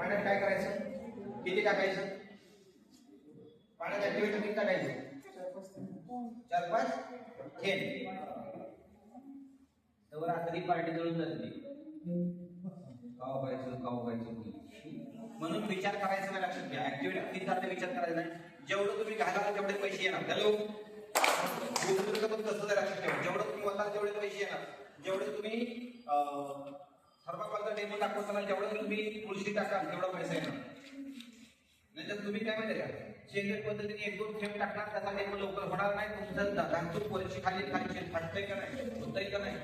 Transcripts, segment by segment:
पाण्यात काय करायचं, किती टाकायचं पाण्यात, ऍक्टिव्हेटर किती टाकायचं, 4-5 थेंब. तर रात्री पार्टी जळून जाते, खाऊ म्हणून विचार करायचा नाही, लक्षात घ्या. ऍक्टिव्हिटी किती जाते विचार करायचा नाही. जेवढं तुम्ही घालाल तेवढे पैसे येणार. हॅलो, पण तसं लक्षात ठेवा. जेवढं तुम्ही वताल तेवढे पैसे येणार. जेवढे तुम्ही थर्माकोलचा डेमो दाखवताना जेवढं तुम्ही तुळशी टाकाल तेवढा पैसा येणार. नाहीतर तुम्ही काय माहिती का, सेंद्रिय पद्धतीने 1-2 थेंब टाकणार, त्याचा डेमो लवकर होणार नाही. तुमचं धातूक परीक्षा खाली फाटतंय का नाही, होतंय का नाही.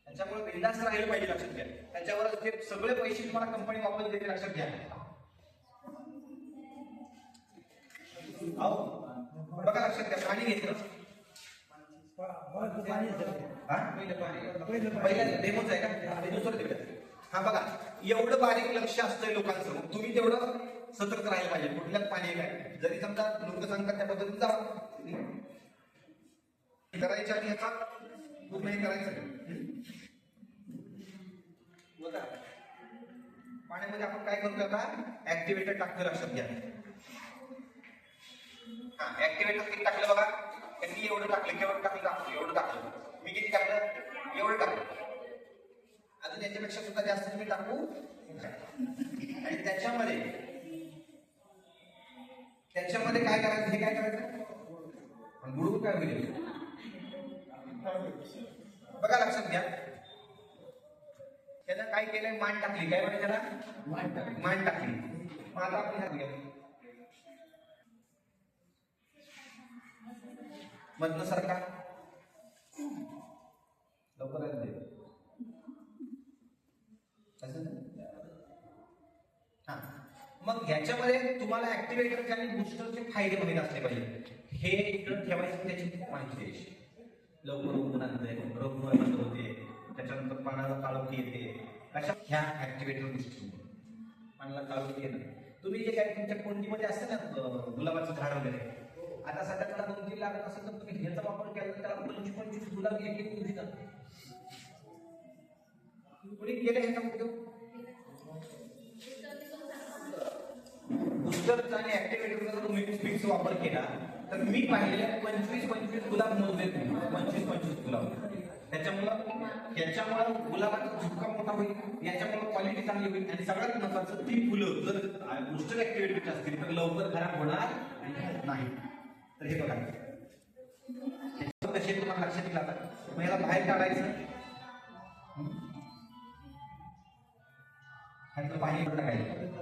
त्याच्यामुळे बिंदास राहिलं पाहिजे, लक्षात घ्या. त्याच्यावर ते सगळे पैसे तुम्हाला कंपनी वापस देते, लक्षात घ्या. बघा लक्षात घ्या. पाणी घेतलं, पहिल्या डेमोच आहे का, दुसरं तिकडे. हा बघा, एवढं बारीक लक्ष असतंय लोकांचं. मग तुम्ही तेवढं सतर्क राहायला पाहिजे. कुठल्याच पाणी काय, जरी समजा लोक सांगतात त्या पद्धतीने जावा करायचं आणि याचा पूर्ण हे करायचं. बघा पाण्यामध्ये आपण काय करतो आता, ऍक्टिव्हेटर टाकतो, लक्षात घ्या. हा, ऍक्टिव्हेटर किती टाकलं बघा. त्यांनी एवढं टाकलं, केवढं टाकलं, एवढं टाकलं. मी किती टाकलं, एवढं टाकलं. अजून याच्यापेक्षा सुद्धा जास्त तुम्ही टाकू. आणि त्याच्यामध्ये काय करायचं, हे काय करायचं, बुडवून काय होईल बघा, लक्षात घ्या. त्यानं काय केलंय, मान टाकली. काय म्हणजे त्याला मान टाकली. मग आता आपण हात घ्या, मधनं सरका, लवकर हा. मग ह्याच्यामध्ये तुम्हाला ऍक्टिव्हेटरचे आणि बुस्टरचे फायदे माहीत असले पाहिजे. हे इकडं ठेवायचं, त्याची माहिती द्यायची. लवकर उघडून आणते, रोग बंद होते, त्याच्यानंतर पाण्याला काळोखी येते. अशा ह्या ऍक्टिव्हेटर बुस्टर पाण्याला काळोखी येते. तुम्ही जे काही तुमच्या कोणतीमध्ये असतं ना, गुलाबाचं झाड वगैरे, आता सध्या त्याला 2-3 लागत असेल तर तुम्ही ह्याचा वापर केला तर त्याला 25-25 गुलाब एक दिवशी कुणी केलं ह्याचा उपयोग. बुस्टरचा आणि ऍक्टिव्हेटरचा जर तुम्ही फिक्स वापर केला तर मी पाहिलेल्या 25-25 गुलाब मोजले, 25-25 गुलाब. त्याच्यामुळं गुलाबाचा झुपका मोठा होईल, याच्यामुळे क्वालिटी चांगली होईल. आणि सगळ्यात महत्वाचं, ती फुलं जर बुस्टर ऍक्टिव्हेटर असतील तर लवकर खराब होणार नाही. तर हे बघा कसे तुम्हाला लक्षात येईल. आता मग याला बाहेर काढायचं, पाणी टाकायचं.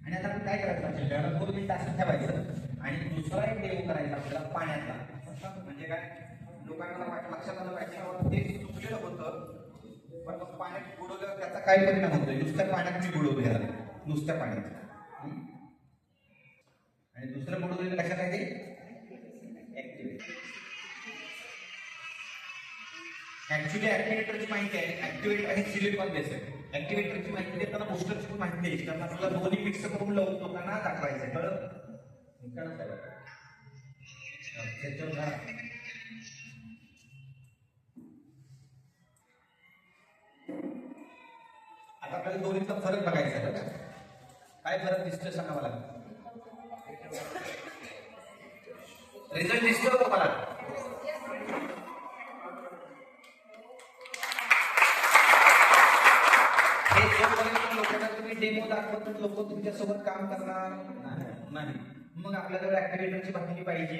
आणि आता आपण काय करायचं, त्याला 2 मिनिटं असं ठेवायचं. आणि दुसरा एक डेमो करायचा आपल्याला पाण्यातला. म्हणजे काय, लोकांना लक्षात आलं पाहिजे ते चुकलेलं होतं, पण मग पाण्यात बुडवल्यावर त्याचा काय परिणाम होतोय. नुसत्या पाण्यात मी बुडवतो ह्याला, नुसत्या पाण्यात. आणि दुसरं बुडवलेलं लक्षात आहे ते ऍक्च्युली ऍक्टिव्हेटरची माहिती आहे. ऍक्टिव्हेटर आणि सिलिकॉन बेस आहे. ऍक्टिव्हेटरची माहिती देताना बुस्टरची पण माहिती द्यायची, कारण आपल्याला दोन्ही मिक्स करून लोकांना दाखवायचं आहे. कळलं. आता आपल्याला दोन्हीचा फरक बघायचा आहे. बघा काय फरक दिसतोय सांगा मला. रिझल्ट दिसतो का मला. हे जोपर्यंत लोकांना तुम्ही डेमो दाखवत लोक तुमच्यासोबत काम करणार नाही. मग आपल्याला ऍक्टिव्हेटरची बाटली पाहिजे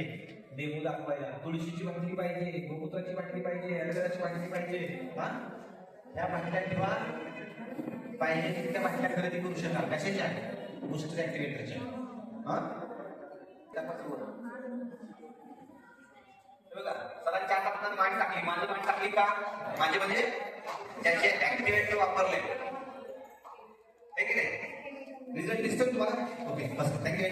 डेमो दाखवायला, तुळशीची बाटली पाहिजे, गोमूत्राची बाटली पाहिजे, ॲलोवेराची बाटली पाहिजे. ह्या बाटल्या ठेवा, पाहिजे तितक्या बाटल्या खरेदी करू शकाल. कशाच्या, बुस्टर ऍक्टिव्हेटरच्या. बघा सरांच्या हातात मान टाकली, माझी मान टाकली का, माझे म्हणजे त्याचे ऍक्टिव्हेटर वापरले. रिझल्ट दिसतो तुम्हाला. ओके बस, थँक्यू.